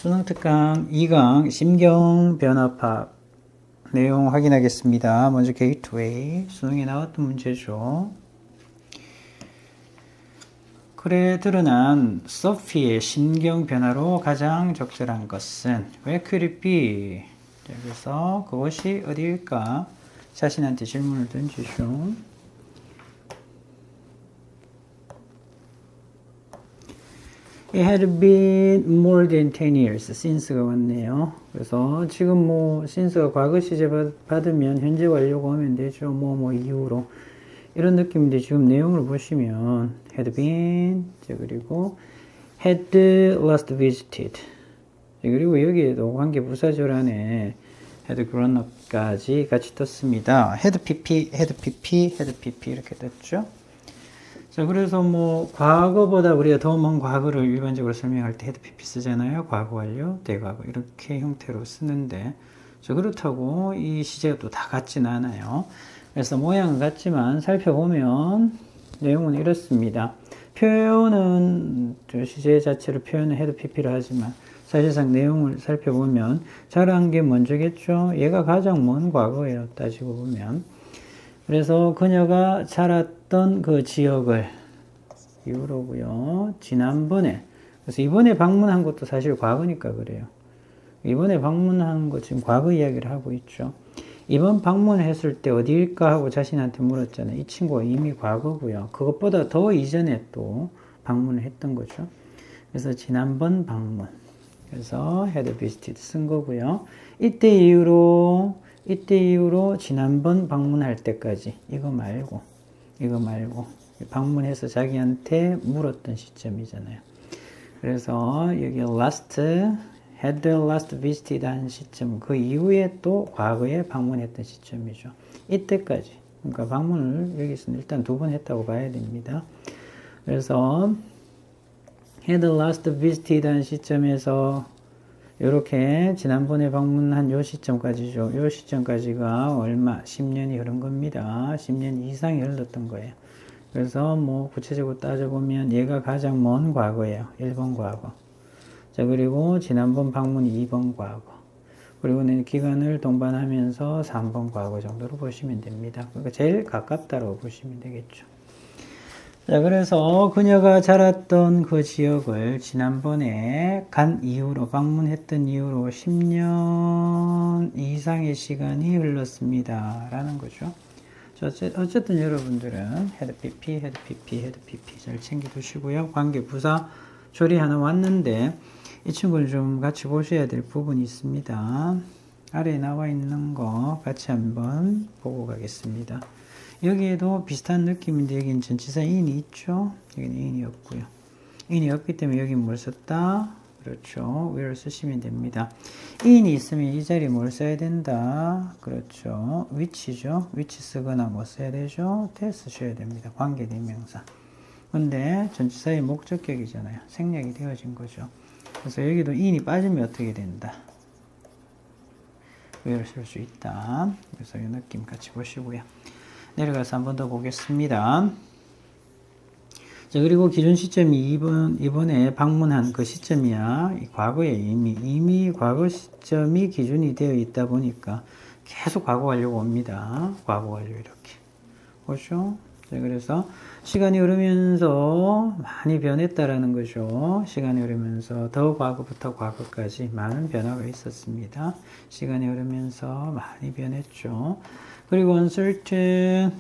수능 특강 2강 심경변화pháp 내용 확인하겠습니다. 먼저 게이트웨이 수능에 나왔던 문제죠. 글에 드러난 소피의 심경변화로 가장 적절한 것은 Where could it be? 그래서 그것이 어디일까? 자신한테 질문을 던지죠. It had been more than 10 years since가 왔네요. 그래서 지금 since가 과거 시제 받으면 현재 완료가 오면 되죠. 이후로. 이런 느낌인데 지금 내용을 보시면 had been, 그리고 had last visited. 그리고 여기에도 관계 부사절 안에 had grown up까지 같이 떴습니다. had pp, had pp, had pp 이렇게 떴죠. 자, 그래서 과거보다 우리가 더 먼 과거를 일반적으로 설명할 때 had pp 쓰잖아요. 과거 완료, 대과거 이렇게 형태로 쓰는데, 자, 그렇다고 이 시제가 또 다 같진 않아요. 그래서 모양은 같지만 살펴보면 내용은 이렇습니다. 표현은 시제 자체를 표현은 had pp를 하지만 사실상 내용을 살펴보면 잘한 게 먼저겠죠. 얘가 가장 먼 과거예요. 따지고 보면. 그래서 그녀가 자랐던 그 지역을 이후로고요. 지난번에, 그래서 이번에 방문한 것도 사실 과거니까 그래요. 이번에 방문한 거 지금 과거 이야기를 하고 있죠. 이번 방문했을 때 어디일까 하고 자신한테 물었잖아요. 이 친구가 이미 과거고요. 그것보다 더 이전에 또 방문을 했던 거죠. 그래서 지난번 방문. 그래서 had visited 쓴 거고요. 이때 이후로 지난번 방문할 때까지 이거 말고 방문해서 자기한테 물었던 시점이잖아요. 그래서 여기 had last visited 한 시점, 그 이후에 또 과거에 방문했던 시점이죠. 이때까지. 그러니까 방문을 여기서는 일단 2번 했다고 봐야 됩니다. 그래서 had last visited 한 시점에서 이렇게 지난번에 방문한 요 시점까지죠. 요 시점까지가 얼마? 10년이 흐른 겁니다. 10년 이상이 흘렀던 거예요. 그래서 구체적으로 따져보면 얘가 가장 먼 과거예요. 1번 과거. 자, 그리고 지난번 방문이 2번 과거. 그리고 기간을 동반하면서 3번 과거 정도로 보시면 됩니다. 그러니까 제일 가깝다고 보시면 되겠죠. 자, 그래서 그녀가 자랐던 그 지역을 지난번에 간 이후로, 방문했던 이후로 10년 이상의 시간이 흘렀습니다. 라는 거죠. 어쨌든 여러분들은 had pp, had pp, had pp 잘 챙겨두시고요. 관계 부사 조리 하나 왔는데 이 친구를 좀 같이 보셔야 될 부분이 있습니다. 아래에 나와 있는 거 같이 한번 보고 가겠습니다. 여기에도 비슷한 느낌인데 여기는 전치사 in이 있죠. 여기는 in이 없고요. in이 없기 때문에 여기 뭘 썼다? 그렇죠. where를 쓰시면 됩니다. in이 있으면 이 자리에 뭘 써야 된다? 그렇죠. which죠. which 쓰거나 뭐 써야 되죠? t 쓰셔야 됩니다. 관계대명사. 근데 전치사의 목적격이잖아요. 생략이 되어진 거죠. 그래서 여기도 in이 빠지면 어떻게 된다? where를 쓸 수 있다. 그래서 이 느낌 같이 보시고요. 내려가서 한 번 더 보겠습니다. 자, 그리고 기준 시점이 이번에 방문한 그 시점이야. 과거에 이미 과거 시점이 기준이 되어 있다 보니까 계속 과거 완료가 옵니다. 과거 완료 이렇게. 보죠? 자, 그래서 시간이 흐르면서 많이 변했다라는 거죠. 시간이 흐르면서 더 과거부터 과거까지 많은 변화가 있었습니다. 시간이 흐르면서 많이 변했죠. 그리고 uncertain,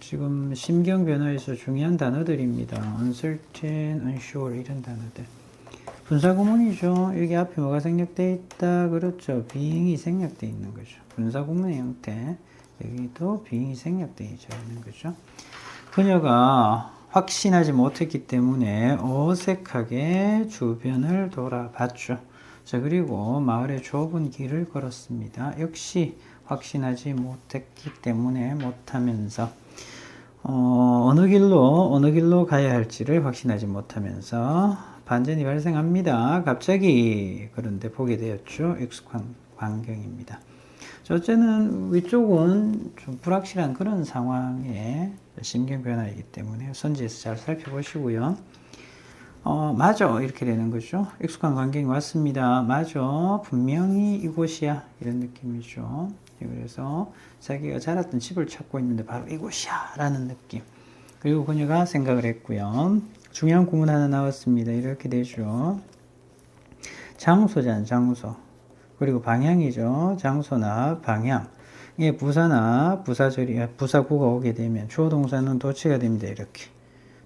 지금 심경 변화에서 중요한 단어들입니다. uncertain, unsure 이런 단어들. 분사구문이죠. 여기 앞에 뭐가 생략되어 있다? 그렇죠. being이 생략되어 있는 거죠. 분사구문의 형태. 여기도 being이 생략되어 있는 거죠. 그녀가 확신하지 못했기 때문에 어색하게 주변을 돌아봤죠. 자, 그리고 마을의 좁은 길을 걸었습니다. 역시 확신하지 못했기 때문에 못하면서 어느 길로 가야 할지를 확신하지 못하면서 반전이 발생합니다. 갑자기 그런데 보게 되었죠. 익숙한 광경입니다. 어쨌든 위쪽은 좀 불확실한 그런 상황의 심경 변화이기 때문에 선지에서 잘 살펴보시고요. 맞아. 이렇게 되는 거죠. 익숙한 관계가 왔습니다. 맞아. 분명히 이곳이야. 이런 느낌이죠. 그래서 자기가 자랐던 집을 찾고 있는데 바로 이곳이야. 라는 느낌. 그리고 그녀가 생각을 했고요. 중요한 구문 하나 나왔습니다. 이렇게 되죠. 장소잖아, 장소. 그리고 방향이죠. 장소나 방향. 이게 부사나 부사구가 오게 되면 주어 동사는 도치가 됩니다. 이렇게.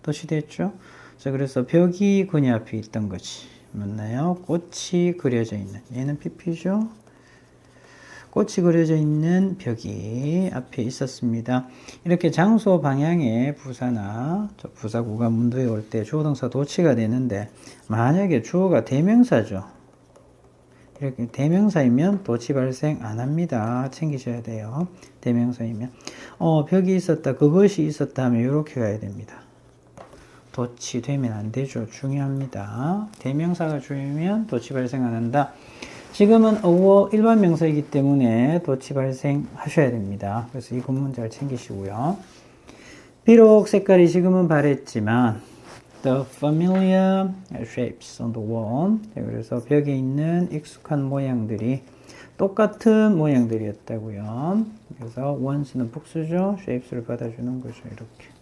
도치됐죠? 자, 그래서 벽이 그녀 앞에 있던 거지. 맞나요? 꽃이 그려져 있는. 얘는 PP죠? 꽃이 그려져 있는 벽이 앞에 있었습니다. 이렇게 장소 방향의 부사나 부사구가 문도에 올 때 주어 동사 도치가 되는데 만약에 주어가 대명사죠. 이렇게 대명사이면 도치 발생 안 합니다. 챙기셔야 돼요. 대명사이면 벽이 있었다, 그것이 있었다 하면 이렇게 가야 됩니다. 도치 되면 안 되죠. 중요합니다. 대명사가 주면 도치 발생 안 한다. 지금은 일반 명사이기 때문에 도치 발생하셔야 됩니다. 그래서 이 구문 잘 챙기시고요. 비록 색깔이 지금은 바랬지만 The familiar shapes on the wall. 그래서 벽에 있는 익숙한 모양들이 똑같은 모양들이었다고요. 그래서 once는 복수죠. shapes를 받아주는 거죠. 이렇게.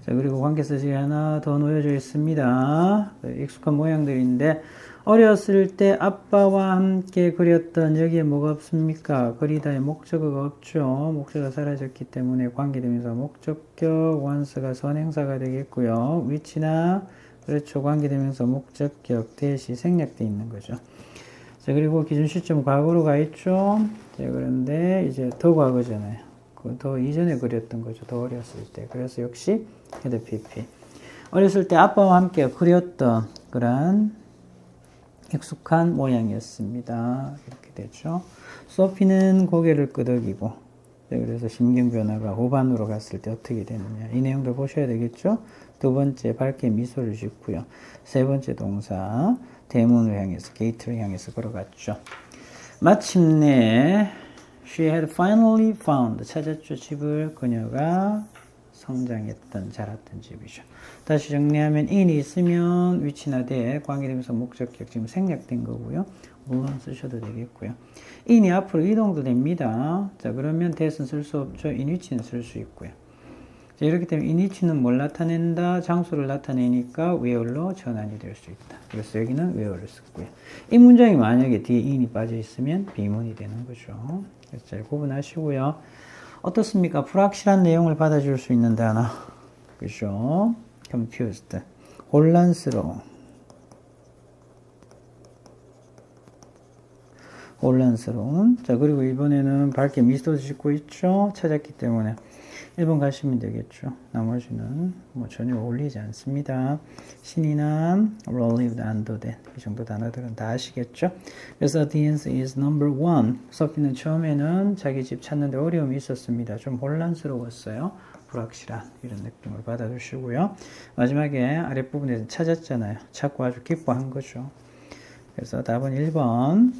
자, 그리고 관계사실이 하나 더 놓여져 있습니다. 익숙한 모양들인데 어렸을 때 아빠와 함께 그렸던 여기에 뭐가 없습니까? 그리다의 목적어가 없죠. 목적어가 사라졌기 때문에 관계대명사 목적격, once가 선행사가 되겠고요. 위치나 그렇죠. 관계대명사 목적격 대시 생략되어 있는 거죠. 자, 그리고 기준 시점 과거로 가 있죠. 자, 그런데 이제 더 과거잖아요. 더 이전에 그렸던 거죠. 더 어렸을 때. 그래서 역시 헤드 PP. 어렸을 때 아빠와 함께 그렸던 그런 익숙한 모양이었습니다. 이렇게 되죠. 소피는 고개를 끄덕이고, 그래서 심경 변화가 후반으로 갔을 때 어떻게 되느냐. 이 내용들 보셔야 되겠죠. 두 번째, 밝게 미소를 짓고요. 세 번째 동사, 대문을 향해서, 게이트를 향해서 걸어갔죠. 마침내 She had finally found. 찾았죠. 집을. 그녀가 성장했던, 자랐던 집이죠. 다시 정리하면 in이 있으면 위치나 대, 관계대명사 목적격 지금 생략된 거고요. 물론 쓰셔도 되겠고요. in이 앞으로 이동도 됩니다. 자, 그러면 that은 쓸 수 없죠. in 위치는 쓸 수 있고요. 자, 이렇기 때문에 in 위치는 뭘 나타낸다? 장소를 나타내니까 where로 전환이 될 수 있다. 그래서 여기는 where를 썼고요. 이 문장이 만약에 뒤에 in이 빠져 있으면 비문이 되는 거죠. 그래서 잘 구분하시고요. 어떻습니까? 불확실한 내용을 받아줄 수 있는 단어. 그죠? confused. 혼란스러운. 혼란스러운. 자, 그리고 이번에는 밝게 미소 짓고 있죠? 찾았기 때문에 1번 가시면 되겠죠. 나머지는 뭐 전혀 어울리지 않습니다. 신이남, relieved, 안도된 이 정도 단어들은 다 아시겠죠? 그래서 the answer is number 1. 소피는 처음에는 자기 집 찾는데 어려움이 있었습니다. 좀 혼란스러웠어요. 불확실한 이런 느낌을 받아주시고요. 마지막에 아랫부분에서 찾았잖아요. 찾고 아주 기뻐한 거죠. 그래서 답은 1번.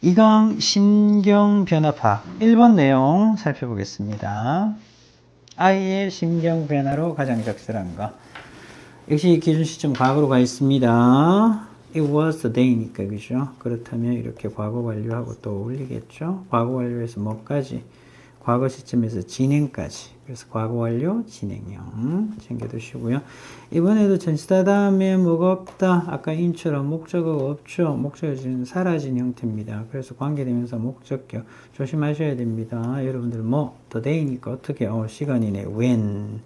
이강 심경변화파 1번 내용 살펴보겠습니다. 아이의 심경변화로 가장 적절한 거. 역시 기준 시점 과거로 가 있습니다. It was the day니까 그죠? 그렇다면 이렇게 과거 완료하고 또 어울리겠죠? 과거 완료에서 뭐까지? 과거 시점에서 진행까지. 그래서 과거 완료, 진행형 챙겨두시고요. 이번에도 전치사 다음에 뭐가 없다. 아까 인처럼 목적어가 없죠. 목적어가 지금 사라진 형태입니다. 그래서 관계대명사 목적격 조심하셔야 됩니다. 여러분들 뭐 today니까 어떻게 시간이네. when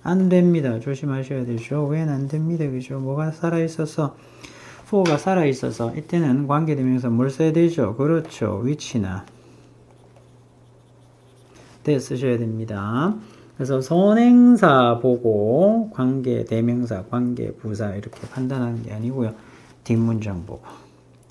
안 됩니다. 조심하셔야 되죠. when 안 됩니다. 그죠? 뭐가 살아있어서 for가 살아있어서 이때는 관계대명사 뭘 써야 되죠? 그렇죠. which나 대 쓰셔야 됩니다. 그래서 선행사 보고 관계 대명사, 관계 부사 이렇게 판단하는 게 아니고요. 뒷문장 보고.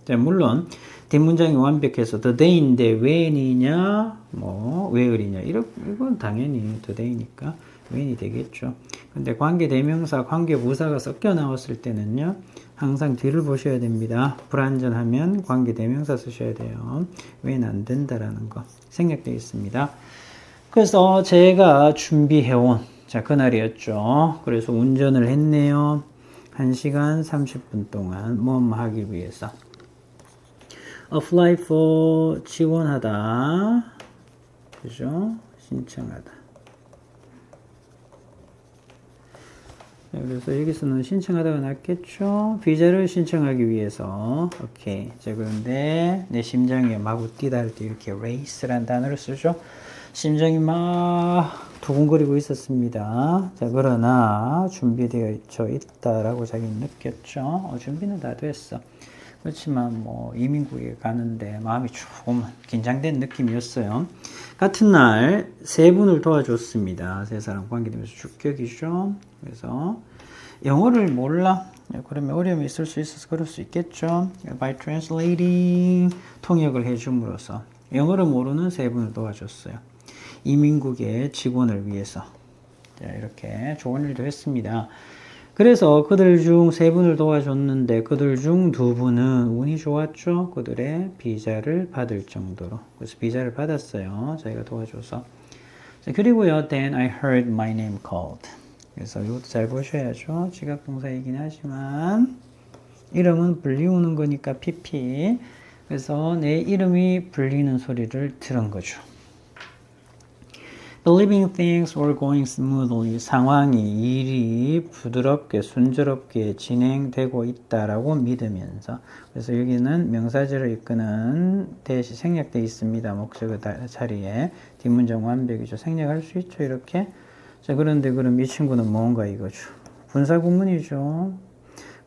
자, 물론 뒷문장이 완벽해서 today인데 when이냐, 뭐 where이냐 이건 당연히 today니까 when이 되겠죠. 근데 관계 대명사, 관계 부사가 섞여 나왔을 때는요. 항상 뒤를 보셔야 됩니다. 불완전하면 관계 대명사 쓰셔야 돼요. when 안 된다라는 거 생략되어 있습니다. 그래서 제가 준비해온 그날이었죠. 그래서 운전을 했네요. 1시간 30분 동안 뭐 하기 위해서 apply for 지원하다. 그죠? 신청하다. 그래서 여기서는 신청하다가 낫겠죠. 비자를 신청하기 위해서. 오케이. 자, 그런데 내 심장이 마구 뛰다 할 때 이렇게 race라는 단어를 쓰죠. 심장이 막 두근거리고 있었습니다. 자, 그러나 준비되어 있다라고 자기는 느꼈죠. 준비는 다 됐어. 그렇지만 뭐 이민국에 가는데 마음이 조금 긴장된 느낌이었어요. 같은 날 세 분을 도와줬습니다. 세 사람 관계되면서 주격이죠. 그래서 영어를 몰라. 그러면 어려움이 있을 수 있어서 그럴 수 있겠죠. By translating 통역을 해줌으로써 영어를 모르는 세 분을 도와줬어요. 이민국의 직원을 위해서. 자, 이렇게 좋은 일도 했습니다. 그래서 그들 중 세 분을 도와줬는데 그들 중 두 분은 운이 좋았죠. 그들의 비자를 받을 정도로. 그래서 비자를 받았어요. 자기가 도와줘서. 자, 그리고요. Then I heard my name called. 그래서 이것도 잘 보셔야죠. 지각동사이긴 하지만 이름은 불리우는 거니까 PP. 그래서 내 이름이 불리는 소리를 들은 거죠. Believing things were going smoothly. 상황이, 일이 부드럽게, 순조롭게 진행되고 있다라고 믿으면서. 그래서 여기는 명사절을 이끄는 대시 생략되어 있습니다. 목적어 자리에. 뒷문장 완벽이죠. 생략할 수 있죠. 이렇게. 자, 그런데 그럼 이 친구는 뭔가 이거죠. 분사구문이죠.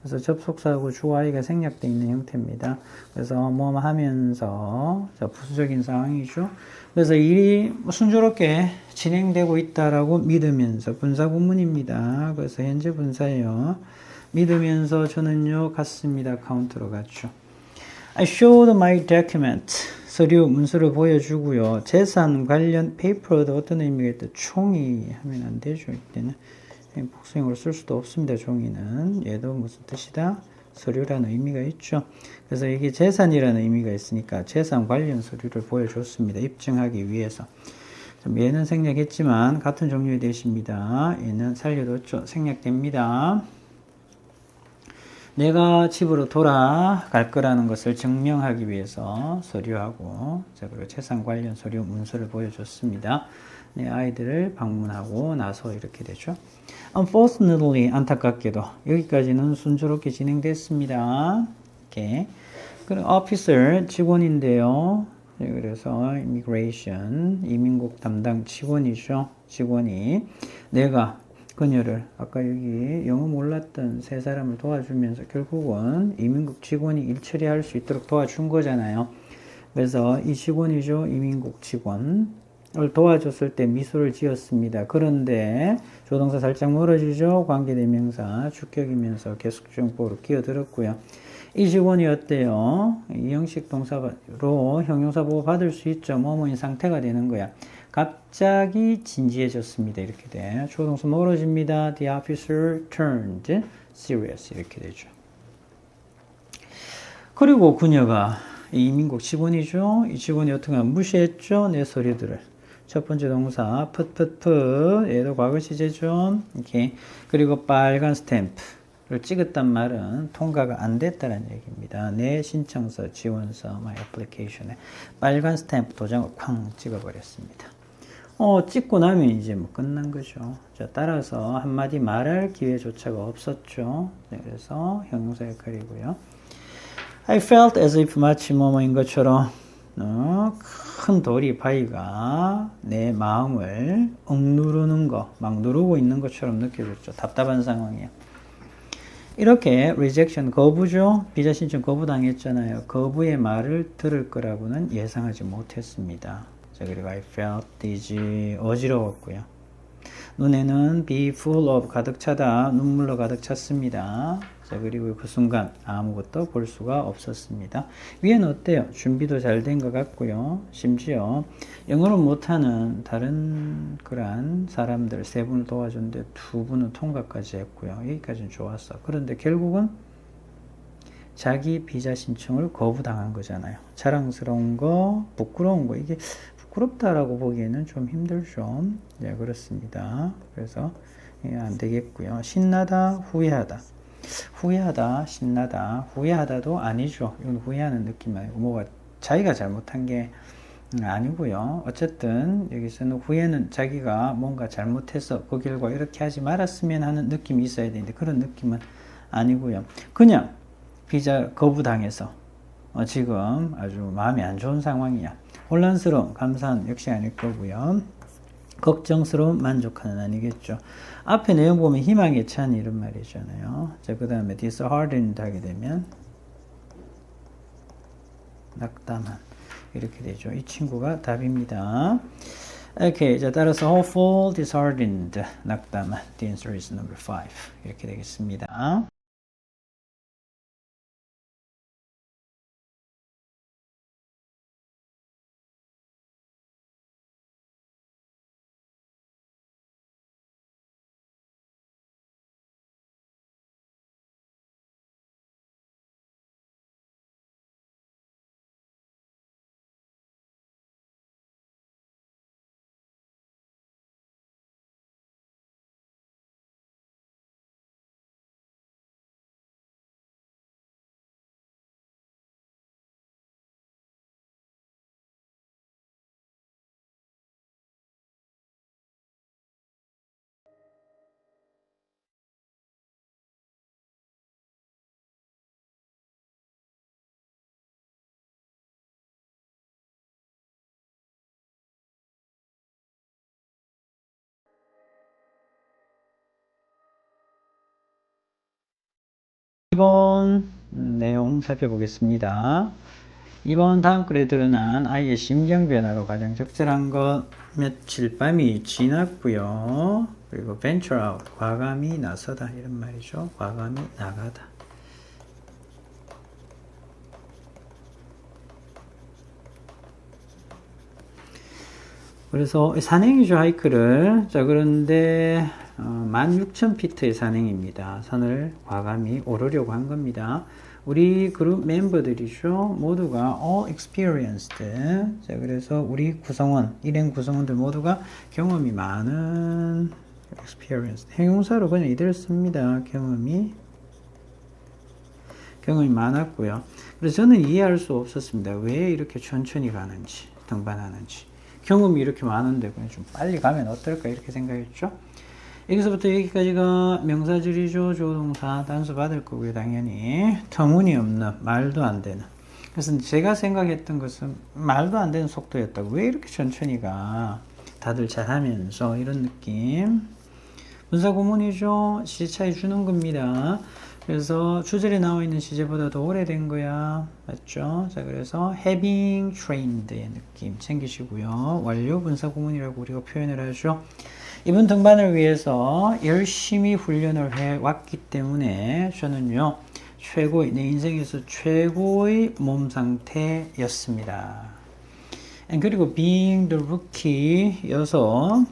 그래서 접속사하고 주어가 생략되어 있는 형태입니다. 그래서 뭐 하면서 부수적인 상황이죠. 그래서 일이 순조롭게 진행되고 있다라고 믿으면서 분사구문입니다. 그래서 현재 분사예요. 믿으면서 저는요 갔습니다. 카운트로 갔죠. I showed my document. 서류 문서를 보여주고요. 재산 관련 paper도 어떤 의미가 있다. 총이 하면 안 되죠. 이때는 복수형으로 쓸 수도 없습니다. 종이는. 얘도 무슨 뜻이다? 서류라는 의미가 있죠. 그래서 이게 재산이라는 의미가 있으니까 재산 관련 서류를 보여줬습니다. 입증하기 위해서. 얘는 생략했지만 같은 종류의 대시입니다. 얘는 살려뒀죠. 생략됩니다. 내가 집으로 돌아갈 거라는 것을 증명하기 위해서 서류하고 그리고 재산 관련 서류 문서를 보여줬습니다. 내 아이들을 방문하고 나서 이렇게 되죠. Unfortunately, 안타깝게도 여기까지는 순조롭게 진행됐습니다. 이렇게. 그리고 officer 직원인데요. 그래서 immigration 이민국 담당 직원이죠. 직원이 내가 그녀를 아까 여기 영어 몰랐던 세 사람을 도와주면서 결국은 이민국 직원이 일 처리할 수 있도록 도와준 거잖아요. 그래서 이 직원이죠. 이민국 직원을 도와줬을 때 미소를 지었습니다. 그런데 조동사 살짝 멀어지죠. 관계대명사 주격이면서 계속적으로 끼어들었고요. 이 직원이 어때요? 이 형식 동사로 형용사 보호 받을 수 있죠. 뭐뭐인 상태가 되는 거야. 갑자기 진지해졌습니다. 이렇게 돼. 조동사 멀어집니다. The officer turned serious. 이렇게 되죠. 그리고 그녀가 이민국 직원이죠. 이 직원이 어떻게 하면 무시했죠. 내 소리들을. 첫 번째 동사 풋풋풋 얘도 과거 시제죠. 이렇게. 그리고 빨간 스탬프를 찍었단 말은 통과가 안 됐다는 얘기입니다. 내 신청서, 지원서, my application에 빨간 스탬프 도장을 쾅 찍어버렸습니다. 찍고 나면 이제 뭐 끝난 거죠. 자, 따라서 한마디 말할 기회조차가 없었죠. 네, 그래서 형용사 역할이고요. I felt as if 마치 뭐뭐인 것처럼 큰 돌이 바위가 내 마음을 억누르는 거, 막 누르고 있는 것처럼 느껴졌죠. 답답한 상황이야. 이렇게 rejection, 거부죠. 비자 신청 거부당했잖아요. 거부의 말을 들을 거라고는 예상하지 못했습니다. 자, 그리고 I felt dizzy, 어지러웠고요. 눈에는 be full of, 가득 차다, 눈물로 가득 찼습니다. 자, 그리고 그 순간 아무것도 볼 수가 없었습니다. 위에는 어때요? 준비도 잘 된 것 같고요. 심지어 영어를 못하는 다른 그런 사람들 세 분을 도와줬는데 두 분은 통과까지 했고요. 여기까지는 좋았어. 그런데 결국은 자기 비자 신청을 거부당한 거잖아요. 자랑스러운 거, 부끄러운 거, 이게 부끄럽다라고 보기에는 좀 힘들죠. 네, 그렇습니다. 그래서 안 되겠고요. 신나다, 후회하다. 후회하다, 신나다. 후회하다도 아니죠. 이건 후회하는 느낌 아니고 뭐가 자기가 잘못한 게 아니고요. 어쨌든 여기서는 후회는 자기가 뭔가 잘못해서 그 결과 이렇게 하지 말았으면 하는 느낌이 있어야 되는데 그런 느낌은 아니고요. 그냥 비자 거부당해서 지금 아주 마음이 안 좋은 상황이야. 혼란스러운, 감사한 역시 아닐 거고요. 걱정스러운, 만족하는 아니겠죠. 앞에 내용 보면 희망에 찬 이런 말이잖아요. 자, 그 다음에 disheartened 하게 되면 낙담한 이렇게 되죠. 이 친구가 답입니다. 오케이, 자, 따라서 hopeful, disheartened, 낙담한. The answer is number 5. 이렇게 되겠습니다. 이번 내용 살펴보겠습니다. 이번 다음 글에 드러난 아이의 심경 변화로 가장 적절한 것 며칠 밤이 지났고요. 그리고 venture out, 과감히 나서다 이런 말이죠. 과감히 나가다. 그래서 산행이죠, 하이크를. 자, 그런데 16,000피트의 산행입니다. 산을 과감히 오르려고 한 겁니다. 우리 그룹 멤버들이죠. 모두가 experienced. 자, 그래서 우리 구성원, 일행 구성원들 모두가 경험이 많은 experienced. 형용사로 그냥 이대로 씁니다. 경험이 많았고요. 그래서 저는 이해할 수 없었습니다. 왜 이렇게 천천히 가는지, 등반하는지. 경험이 이렇게 많은데 그냥 좀 빨리 가면 어떨까 이렇게 생각했죠. 여기서부터 여기까지가 명사줄이죠. 조동사 단수 받을 거고요. 당연히 터무니없는, 말도 안 되는. 그래서 제가 생각했던 것은 말도 안 되는 속도였다고. 왜 이렇게 천천히 가? 다들 잘하면서 이런 느낌. 분사구문이죠. 시제 차이 주는 겁니다. 그래서 주절에 나와 있는 시제보다 더 오래된 거야. 맞죠? 자, 그래서 having trained의 느낌 챙기시고요. 완료 분사구문이라고 우리가 표현을 하죠. 이번 등반을 위해서 열심히 훈련을 해왔기 때문에 저는요, 내 인생에서 최고의 몸 상태였습니다. 그리고 being the rookie여서,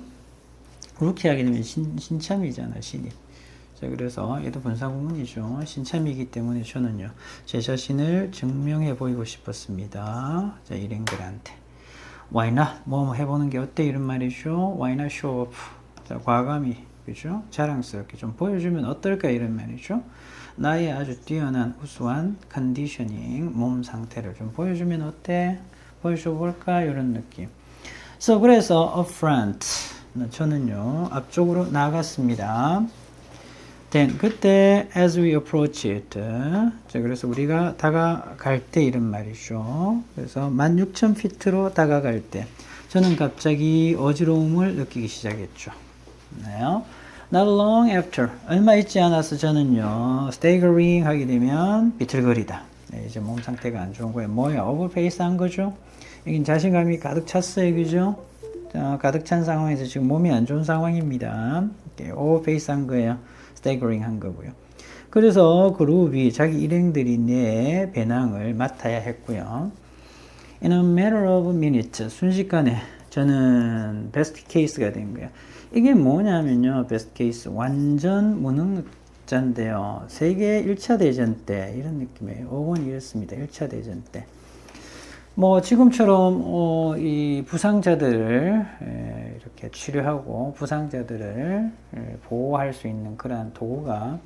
루키 하게 되면 신참이잖아, 신입. 자, 그래서 얘도 분사구문이죠. 신참이기 때문에 저는요, 제 자신을 증명해 보이고 싶었습니다. 자, 일행들한테. Why not? 뭐 해보는 게 어때? 이런 말이죠. Why not show off? 자, 과감히, 그죠? 자랑스럽게 좀 보여주면 어떨까? 이런 말이죠. 나의 아주 뛰어난 우수한 컨디셔닝, 몸 상태를 좀 보여주면 어때? 보여줘 볼까? 이런 느낌. 그래서 up front. 저는요, 앞쪽으로 나갔습니다. Then, 그때, as we approach it. 자, 그래서 우리가 다가갈 때 이런 말이죠. 그래서 16,000피트로 다가갈 때. 저는 갑자기 어지러움을 느끼기 시작했죠. 네. Not long after. 얼마 있지 않아서 저는요, staggering 하게 되면 비틀거리다. 네, 이제 몸 상태가 안 좋은 거예요. 뭐야? 오버페이스 한 거죠? 여긴 자신감이 가득 찼어요. 그죠? 자, 가득 찬 상황에서 지금 몸이 안 좋은 상황입니다. 오버페이스 한 거예요. staggering 한 거고요. 그래서 그룹이 자기 일행들이 내 배낭을 맡아야 했고요. In a matter of minutes, 순식간에 저는 베스트 케이스가 된 거예요. 이게 뭐냐면요, 베스트 케이스 완전 무능력자인데요. 세계 1차 대전 때 이런 느낌이에요. 어원이 이렇습니다. 1차 대전 때. 뭐 지금처럼 이 부상자들을 이렇게 치료하고 부상자들을 보호할 수 있는 그러한 도구가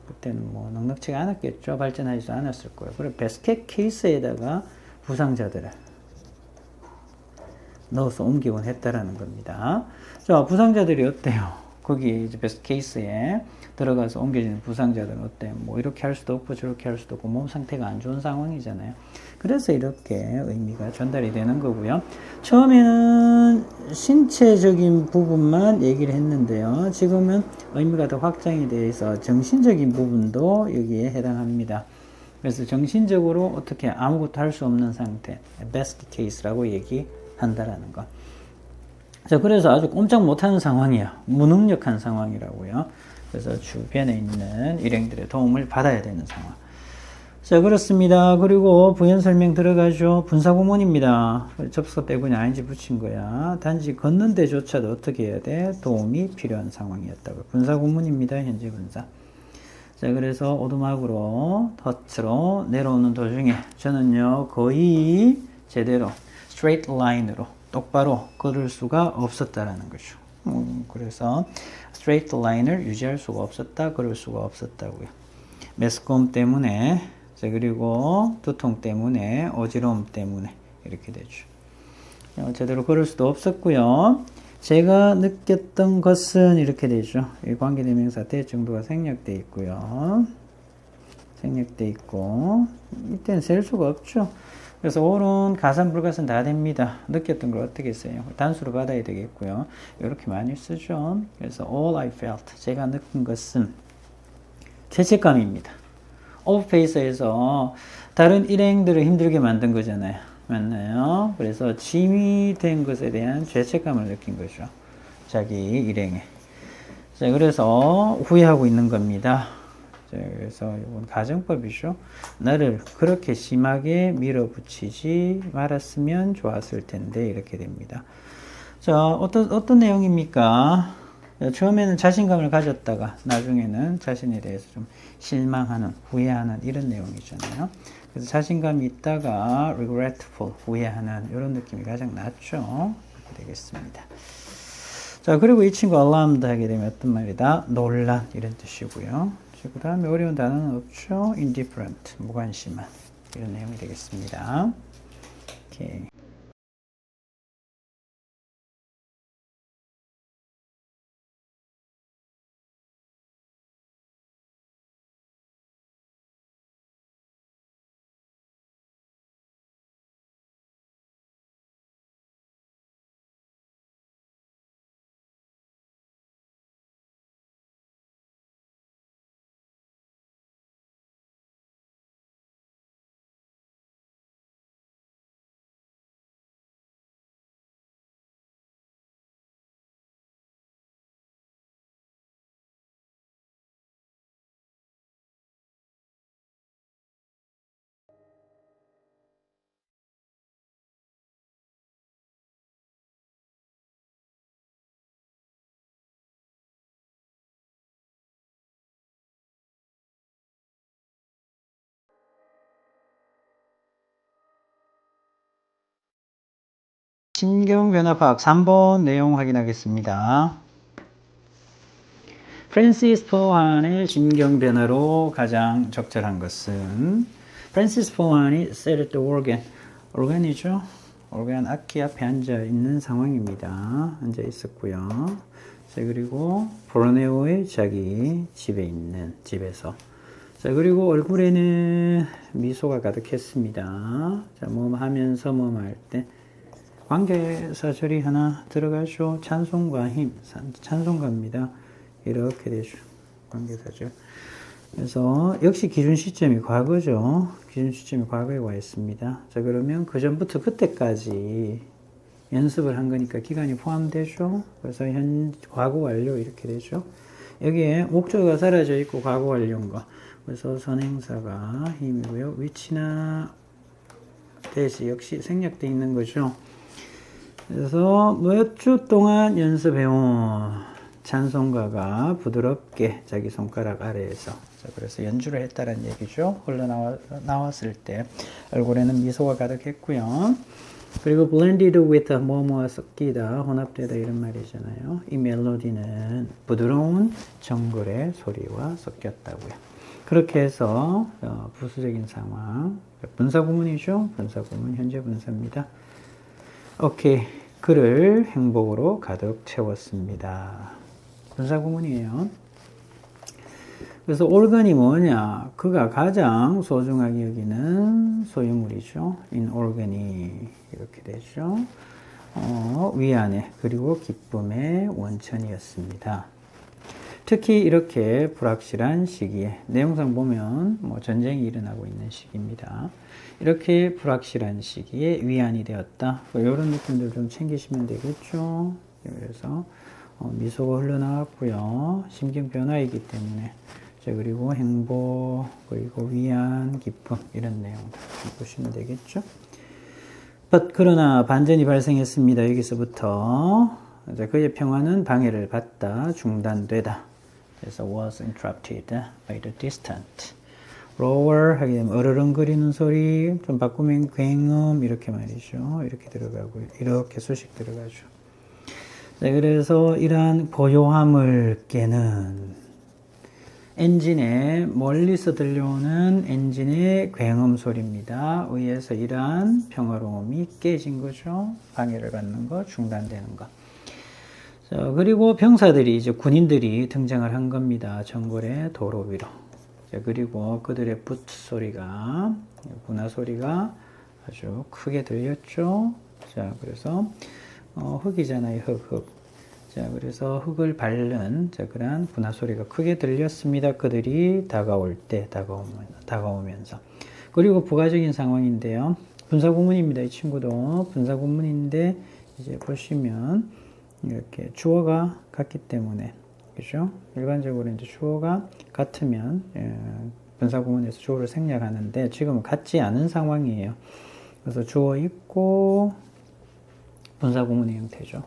그때는 뭐 넉넉치가 않았겠죠. 발전하지도 않았을 거예요. 그리고 베스켓 케이스에다가 부상자들을 넣어서 옮기곤 했다라는 겁니다. 자, 부상자들이 어때요? 거기 이제 베스트 케이스에 들어가서 옮겨지는 부상자들은 어때요? 뭐 이렇게 할 수도 없고 저렇게 할 수도 없고 몸 상태가 안 좋은 상황이잖아요. 그래서 이렇게 의미가 전달이 되는 거고요. 처음에는 신체적인 부분만 얘기를 했는데요. 지금은 의미가 더 확장이 돼서 정신적인 부분도 여기에 해당합니다. 그래서 정신적으로 어떻게 아무것도 할 수 없는 상태, 베스트 케이스라고 얘기한다라는 거. 자, 그래서 아주 꼼짝 못하는 상황이야. 무능력한 상황이라고요. 그래서 주변에 있는 일행들의 도움을 받아야 되는 상황. 자, 그렇습니다. 그리고 부연 설명 들어가죠. 분사구문입니다. 접속 빼고는 아닌지 붙인 거야. 단지 걷는 데조차도 어떻게 해야 돼? 도움이 필요한 상황이었다고. 분사구문입니다. 현재 분사. 자, 그래서 오두막으로 덫으로 내려오는 도중에 저는요, 거의 제대로 straight line으로 똑바로 걸을 수가 없었다라는 거죠. 그래서 straight line을 유지할 수가 없었다, 걸을 수가 없었다고요. 메스꺼움 때문에, 자, 그리고 두통 때문에, 어지러움 때문에 이렇게 되죠. 제대로 걸을 수도 없었고요. 제가 느꼈던 것은 이렇게 되죠. 이 관계대명사 대 정도가 생략돼 있고요. 생략돼 있고, 이때는 셀 수가 없죠. 그래서 all은 가산, 불가산 다 됩니다. 느꼈던 걸 어떻게 써요? 단수로 받아야 되겠고요. 이렇게 많이 쓰죠. 그래서 all I felt, 제가 느낀 것은 죄책감입니다. 오버페이스에서 다른 일행들을 힘들게 만든 거잖아요. 맞나요? 그래서 짐이 된 것에 대한 죄책감을 느낀 거죠. 자기 일행에. 자, 그래서 후회하고 있는 겁니다. 자, 그래서 이건 가정법이죠. 나를 그렇게 심하게 밀어붙이지 말았으면 좋았을 텐데 이렇게 됩니다. 자, 어떤 내용입니까? 처음에는 자신감을 가졌다가 나중에는 자신에 대해서 좀 실망하는, 후회하는 이런 내용이잖아요. 그래서 자신감이 있다가 regretful, 후회하는 이런 느낌이 가장 낫죠. 이렇게 되겠습니다. 자, 그리고 이 친구 alarmed 하게 되면 어떤 말이다? 놀란 이런 뜻이고요. 그 다음에 어려운 단어는 없죠. indifferent, 무관심한 이런 내용이 되겠습니다. 오케이. 신경변화파악 3번 내용 확인하겠습니다. 프랜시스 포환의 신경변화로 가장 적절한 것은 프랜시스 포환이 set the organ, organ이죠. 올간 악기 앞에 앉아 있는 상황입니다. 앉아 있었고요. 자, 그리고 보르네오의 자기 집에 있는 집에서. 자, 그리고 얼굴에는 미소가 가득했습니다. 자, 뭐 하면서 뭐 할 때 관계사절이 하나 들어가죠. 찬송과 힘, 찬송가입니다. 이렇게 되죠. 관계사절. 그래서 역시 기준 시점이 과거죠. 기준 시점이 과거에 와 있습니다. 자, 그러면 그 전부터 그때까지 연습을 한 거니까 기간이 포함되죠. 그래서 과거 완료 이렇게 되죠. 여기에 목적어가 사라져 있고 과거 완료인 거. 그래서 선행사가 힘이고요. 위치나 대시 역시 생략되어 있는 거죠. 그래서 몇 주 동안 연습해온 찬송가가 부드럽게 자기 손가락 아래에서, 자, 그래서 연주를 했다는 얘기죠. 흘러나왔을 때 얼굴에는 미소가 가득했고요. 그리고 blended with 뭐뭐와 섞이다, 혼합되다 이런 말이잖아요. 이 멜로디는 부드러운 정글의 소리와 섞였다고요. 그렇게 해서 부수적인 상황, 분사구문이죠. 분사구문, 현재 분사입니다. 오케이, 그를 행복으로 가득 채웠습니다. 분사구문이에요. 그래서 organ이 뭐냐? 그가 가장 소중하게 여기는 소유물이죠. in organi 이렇게 되죠. 위안의 그리고 기쁨의 원천이었습니다. 특히 이렇게 불확실한 시기에, 내용상 보면 뭐 전쟁이 일어나고 있는 시기입니다. 이렇게 불확실한 시기에 위안이 되었다. 이런 느낌들 좀 챙기시면 되겠죠. 그래서 미소가 흘러나왔고요. 심경 변화이기 때문에. 자, 그리고 행복, 그리고 위안, 기쁨 이런 내용들 보시면 되겠죠. 그러나 반전이 발생했습니다. 여기서부터. 자, 그의 평화는 방해를 받다, 중단되다. 그래서 was interrupted by the distant. roar 하게 되면 어르렁거리는 소리, 좀 바꾸면 굉음 이렇게 말이죠. 이렇게 들어가고요. 이렇게 수식 들어가죠. 자, 그래서 이러한 고요함을 깨는 엔진의 멀리서 들려오는 엔진의 굉음 소리입니다. 의해서 이러한 평화로움이 깨진 거죠. 방해를 받는 거, 중단되는 거. 자, 그리고 병사들이, 이제 군인들이 등장을 한 겁니다. 정글의 도로 위로. 자, 그리고 그들의 붓 소리가, 군화 소리가 아주 크게 들렸죠. 자, 그래서 흙이잖아요. 흙. 자, 그래서 흙을 밟는, 자, 그러한 군화 소리가 크게 들렸습니다. 그들이 다가올 때, 다가오면서. 그리고 부가적인 상황인데요. 분사구문입니다. 이 친구도 분사구문인데, 이제 보시면, 이렇게 주어가 같기 때문에, 그죠? 일반적으로 이제 주어가 같으면 분사구문에서 주어를 생략하는데 지금은 같지 않은 상황이에요. 그래서 주어 있고 분사구문의 형태죠.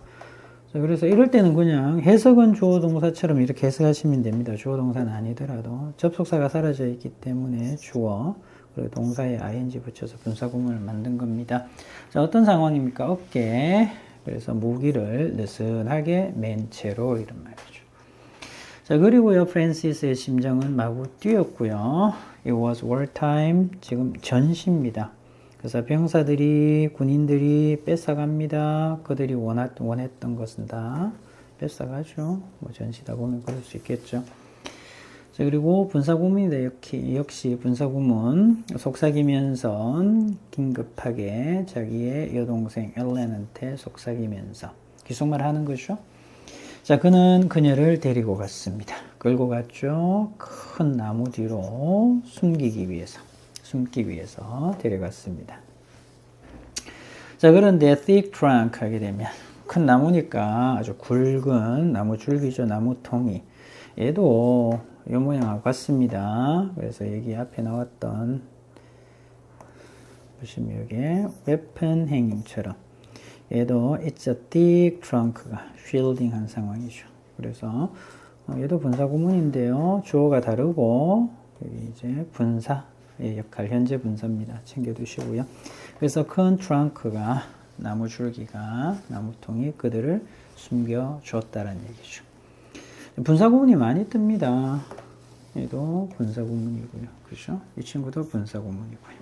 그래서 이럴 때는 그냥 해석은 주어 동사처럼 이렇게 해석하시면 됩니다. 주어 동사는 아니더라도 접속사가 사라져 있기 때문에 주어 그리고 동사에 ing 붙여서 분사구문을 만든 겁니다. 자, 어떤 상황입니까? 어깨. 그래서 무기를 느슨하게 맨 채로 이런 말이죠. 자, 그리고요, 프랜시스의 심정은 마구 뛰었고요. It was wartime. 지금 전시입니다. 그래서 병사들이, 군인들이 뺏어갑니다. 그들이 원했던 것은 다 뺏어가죠. 뭐 전시다 보면 그럴 수 있겠죠. 자, 그리고 분사구문입니다. 역시 분사구문. 속삭이면서 긴급하게 자기의 여동생 엘렌한테 속삭이면서 기속말 하는 거죠. 자, 그는 그녀를 데리고 갔습니다. 끌고 갔죠. 큰 나무 뒤로 숨기 위해서 데려갔습니다. 자, 그런데 thick trunk 하게 되면 큰 나무니까 아주 굵은 나무 줄기죠. 나무통이. 얘도 이 모양하고 같습니다. 그래서 여기 앞에 나왔던 보시면 여기 weapon hanging처럼 얘도 it's a thick trunk가 shielding한 상황이죠. 그래서 얘도 분사구문인데요. 주어가 다르고 여기 이제 분사의 역할, 현재 분사입니다. 챙겨두시고요. 그래서 큰 트렁크가 나무 줄기가 나무통이 그들을 숨겨줬다는 얘기죠. 분사구문이 많이 뜹니다. 얘도 분사구문이고요. 그죠? 이 친구도 분사구문이고요.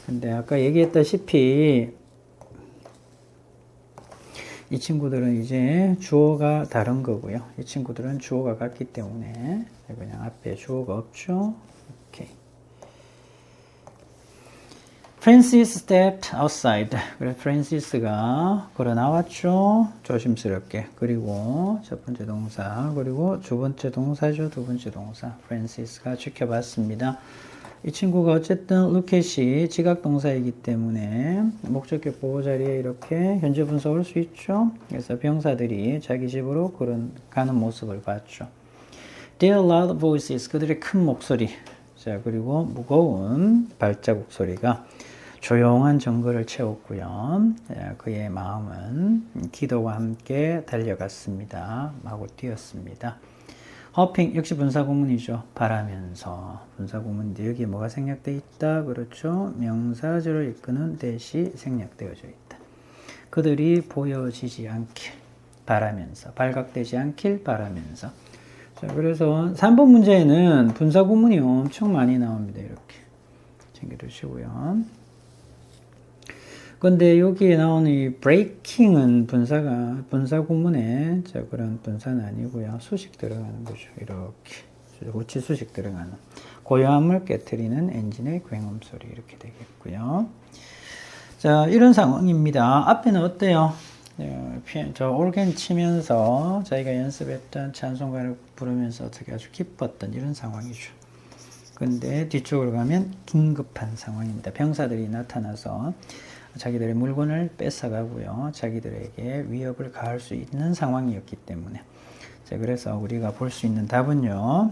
근데 아까 얘기했다시피 이 친구들은 이제 주어가 다른 거고요. 이 친구들은 주어가 같기 때문에 그냥 앞에 주어가 없죠. 오케이. Francis stepped outside. 그래, 프랜시스가 걸어 나왔죠. 조심스럽게. 그리고 첫 번째 동사, 그리고 두 번째 동사죠. 두 번째 동사. 프랜시스가 지켜봤습니다. 이 친구가 어쨌든 look at이 지각 동사이기 때문에 목적격 보호 자리에 이렇게 현재 분사 올 수 있죠. 그래서 병사들이 자기 집으로 가는 모습을 봤죠. Their loud voices. 그들의 큰 목소리. 자, 그리고 무거운 발자국 소리가 조용한 정글을 채웠고요. 그의 마음은 기도와 함께 달려갔습니다. 마구 뛰었습니다. hopping 역시 분사구문이죠. 바라면서. 분사구문인데 여기에 뭐가 생략되어 있다? 그렇죠. 명사절을 이끄는 대시 생략되어져 있다. 그들이 보여지지 않길 바라면서. 발각되지 않길 바라면서. 자, 그래서 3번 문제에는 분사구문이 엄청 많이 나옵니다. 이렇게 챙겨두시고요. 근데 여기에 나오는 이 breaking은 분사 구문에 그런 분사는 아니고요. 수식 들어가는 거죠. 이렇게 고치 수식 들어가는 고요함을 깨트리는 엔진의 굉음 소리 이렇게 되겠고요. 자, 이런 상황입니다. 앞에는 어때요? 저 organ 치면서 자기가 연습했던 찬송가를 부르면서 어떻게 아주 기뻤던 이런 상황이죠. 근데 뒤쪽으로 가면 긴급한 상황입니다. 병사들이 나타나서 자기들의 물건을 뺏어가고요. 자기들에게 위협을 가할 수 있는 상황이었기 때문에. 자, 그래서 우리가 볼 수 있는 답은요.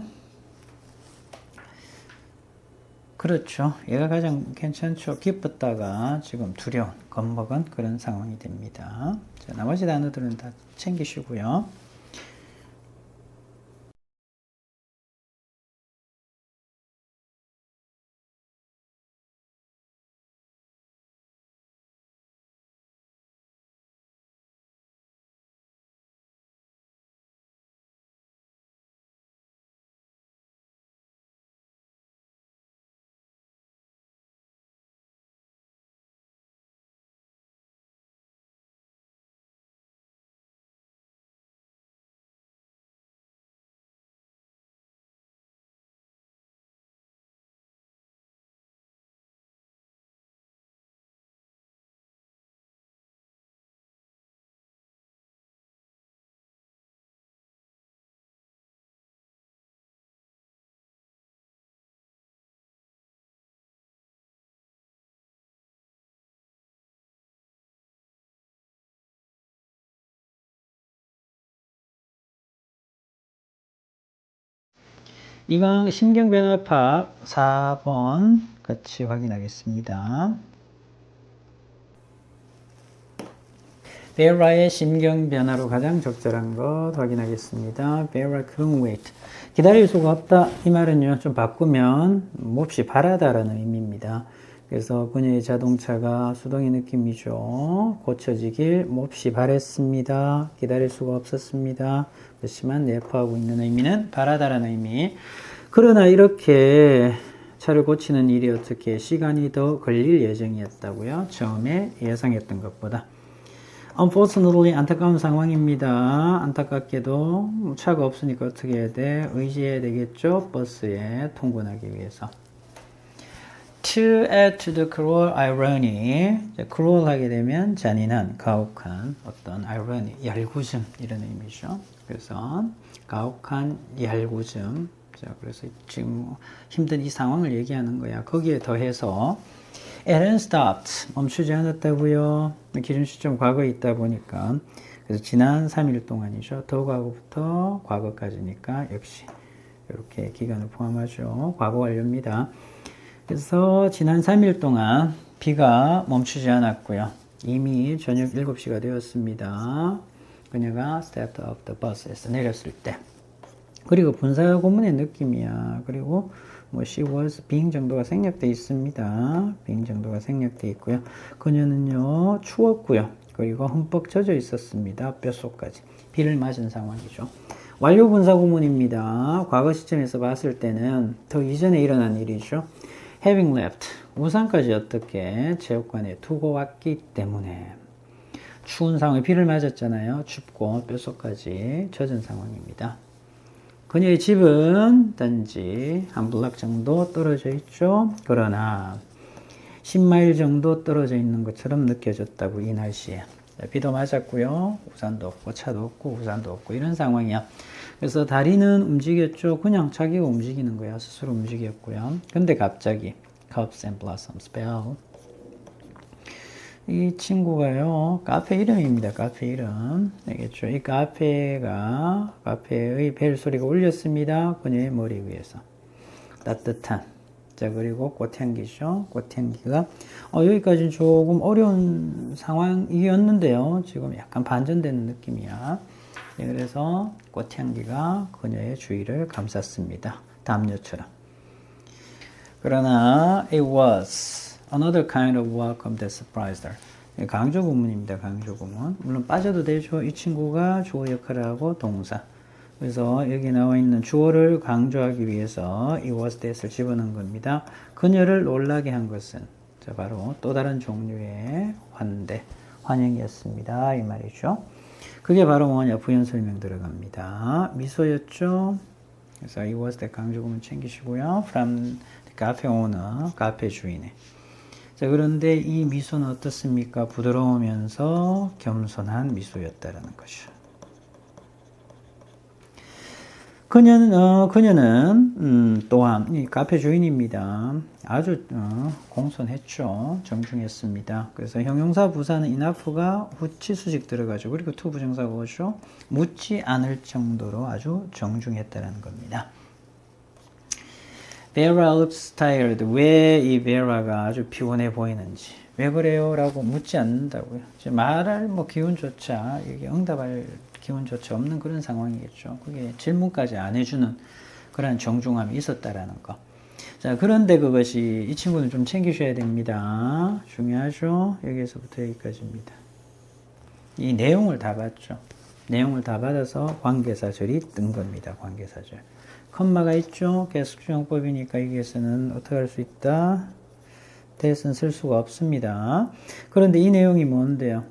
그렇죠. 얘가 가장 괜찮죠. 기뻤다가 지금 두려운, 겁먹은 그런 상황이 됩니다. 자, 나머지 단어들은 다 챙기시고요. 이강 심경변화파 4번 같이 확인하겠습니다. 베라의 심경변화로 가장 적절한 것 확인하겠습니다. 베라 couldn't wait. 기다릴 수가 없다. 이 말은요, 좀 바꾸면 몹시 바라다라는 의미입니다. 그래서 그녀의 자동차가 수동의 느낌이죠. 고쳐지길 몹시 바랬습니다. 기다릴 수가 없었습니다. 그렇지만 내포하고 있는 의미는 바라다라는 의미. 그러나 이렇게 차를 고치는 일이 어떻게 시간이 더 걸릴 예정이었다고요? 처음에 예상했던 것보다. Unfortunately, 안타까운 상황입니다. 안타깝게도 차가 없으니까 어떻게 해야 돼? 의지해야 되겠죠? 버스에 통근하기 위해서. To add to the cruel irony, cruel 하게 되면 잔인한, 가혹한 어떤 irony, 얄궂음 이런 의미죠. 그래서 가혹한 얄궂음. 자, 그래서 지금 힘든 이 상황을 얘기하는 거야. 거기에 더해서 It hadn't stopped. 멈추지 않았다고요. 기준 시점 과거에 있다 보니까 그래서 지난 3일 동안이죠. 더 과거부터 과거까지니까 역시 이렇게 기간을 포함하죠. 과거 완료입니다. 그래서 지난 3일 동안 비가 멈추지 않았고요. 이미 저녁 7시가 되었습니다. 그녀가 stepped off the bus에서 내렸을 때. 그리고 분사 구문의 느낌이야. 그리고 뭐 she was being 정도가 생략되어 있습니다. being 정도가 생략되어 있고요. 그녀는요 추웠고요. 그리고 흠뻑 젖어 있었습니다. 뼛속까지. 비를 맞은 상황이죠. 완료 분사 구문입니다. 과거 시점에서 봤을 때는 더 이전에 일어난 일이죠. having left. 우산까지 어떻게 체육관에 두고 왔기 때문에. 추운 상황에 비를 맞았잖아요. 춥고 뼛속까지 젖은 상황입니다. 그녀의 집은 단지 한 블락 정도 떨어져 있죠. 그러나 10마일 정도 떨어져 있는 것처럼 느껴졌다고 이 날씨에. 비도 맞았고요. 우산도 없고 차도 없고 우산도 없고 이런 상황이야. 그래서 다리는 움직였죠. 그냥 자기가 움직이는 거야. 스스로 움직였고요. 근데 갑자기 Cups and Blossoms Bell 이 친구가요, 카페 이름입니다. 카페 이름. 알겠죠? 이 카페의 벨 소리가 울렸습니다. 그녀의 머리 위에서. 따뜻한. 자, 그리고 꽃향기죠. 꽃향기가, 여기까지는 조금 어려운 상황이었는데요. 지금 약간 반전되는 느낌이야. 네, 그래서 꽃향기가 그녀의 주위를 감쌌습니다. 담요처럼. 그러나, it was another kind of welcome that surprised her. 강조 구문입니다. 강조 구문. 물론 빠져도 되죠. 이 친구가 주어 역할을 하고 동사. 그래서 여기 나와 있는 주어를 강조하기 위해서 it was that을 집어넣은 겁니다. 그녀를 놀라게 한 것은 자, 바로 또 다른 종류의 환대, 환영이었습니다. 이 말이죠. 그게 바로 뭐냐? 부연 설명 들어갑니다. 미소였죠. 그래서 it was that 강조 구문 챙기시고요. from the cafe owner, 카페 주인의. 자, 그런데 이 미소는 어떻습니까? 부드러우면서 겸손한 미소였다라는 거죠. 그녀는 또한 이 카페 주인입니다. 아주 공손했죠. 정중했습니다. 그래서 형용사 부사는 enough가 후치 수직 들어가죠. 그리고 to 부정사가 오죠. 묻지 않을 정도로 아주 정중했다는 겁니다. Vera looks tired. 왜 이 베라가 아주 피곤해 보이는지. 왜 그래요? 라고 묻지 않는다고요. 말할 기운조차, 이게 응답할 기운조차 없는 그런 상황이겠죠. 그게 질문까지 안 해주는 그런 정중함이 있었다라는 거. 자, 그런데 그것이 이 친구는 좀 챙기셔야 됩니다. 중요하죠? 여기에서부터 여기까지입니다. 이 내용을 다 봤죠. 내용을 다 받아서 관계사절이 뜬 겁니다. 관계사절. 컴마가 있죠. 계속주용법이니까 여기에서는 어떻게 할 수 있다? that은 쓸 수가 없습니다. 그런데 이 내용이 뭔데요?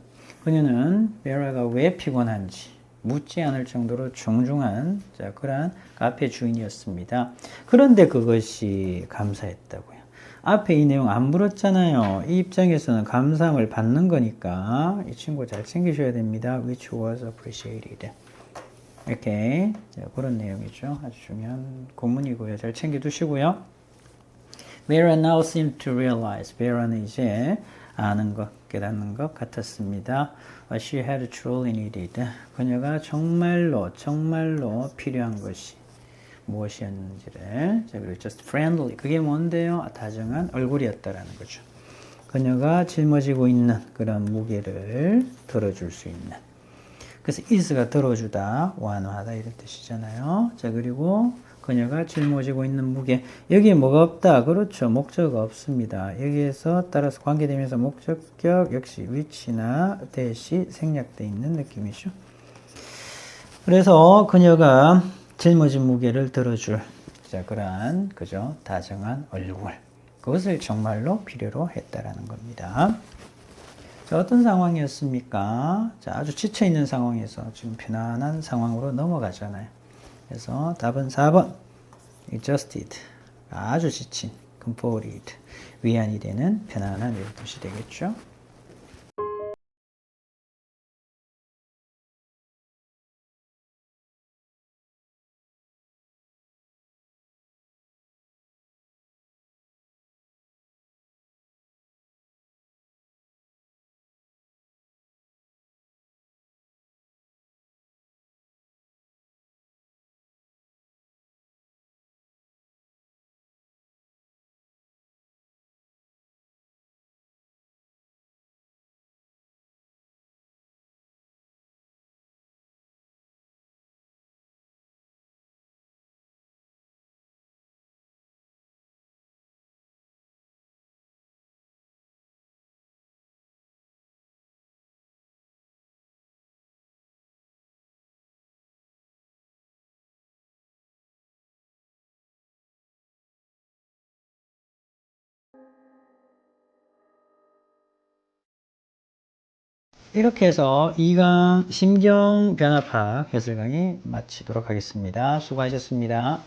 그녀는 베라가 왜 피곤한지 묻지 않을 정도로 정중한 그러한 카페 주인이었습니다. 그런데 그것이 감사했다고요. 앞에 이 내용 안 물었잖아요. 이 입장에서는 감사함을 받는 거니까 이 친구 잘 챙기셔야 됩니다. Which was appreciated. 이렇게 그런 내용이죠. 아주 중요한 고문이고요. 잘 챙겨두시고요. Vera now seemed to realize. Vera는 이제 아는 것, 깨닫는 것 같았습니다. What she had truly needed. 그녀가 정말로 필요한 것이 무엇이었는지를. 자, 그리고 just friendly. 그게 뭔데요? 다정한 얼굴이었다라는 거죠. 그녀가 짊어지고 있는 그런 무게를 들어줄 수 있는. 그래서 is가 들어주다, 완화하다 이런 뜻이잖아요. 자, 그리고 그녀가 짊어지고 있는 무게. 여기에 뭐가 없다? 그렇죠. 목적어가 없습니다. 여기에서 따라서 관계되면서 목적격 역시 위치나 대시 생략되어 있는 느낌이죠. 그래서 그녀가 짊어진 무게를 들어줄 그러한 그죠? 다정한 얼굴. 그것을 정말로 필요로 했다라는 겁니다. 자, 어떤 상황이었습니까? 자, 아주 지쳐있는 상황에서 지금 편안한 상황으로 넘어가잖아요. 그래서 답은 4번. exhausted. 아주 지친. comforted. 위안이 되는 편안한 이런 뜻이 되겠죠. 이렇게 해서 2강 심경 변화 파악 해설 강의 마치도록 하겠습니다. 수고하셨습니다.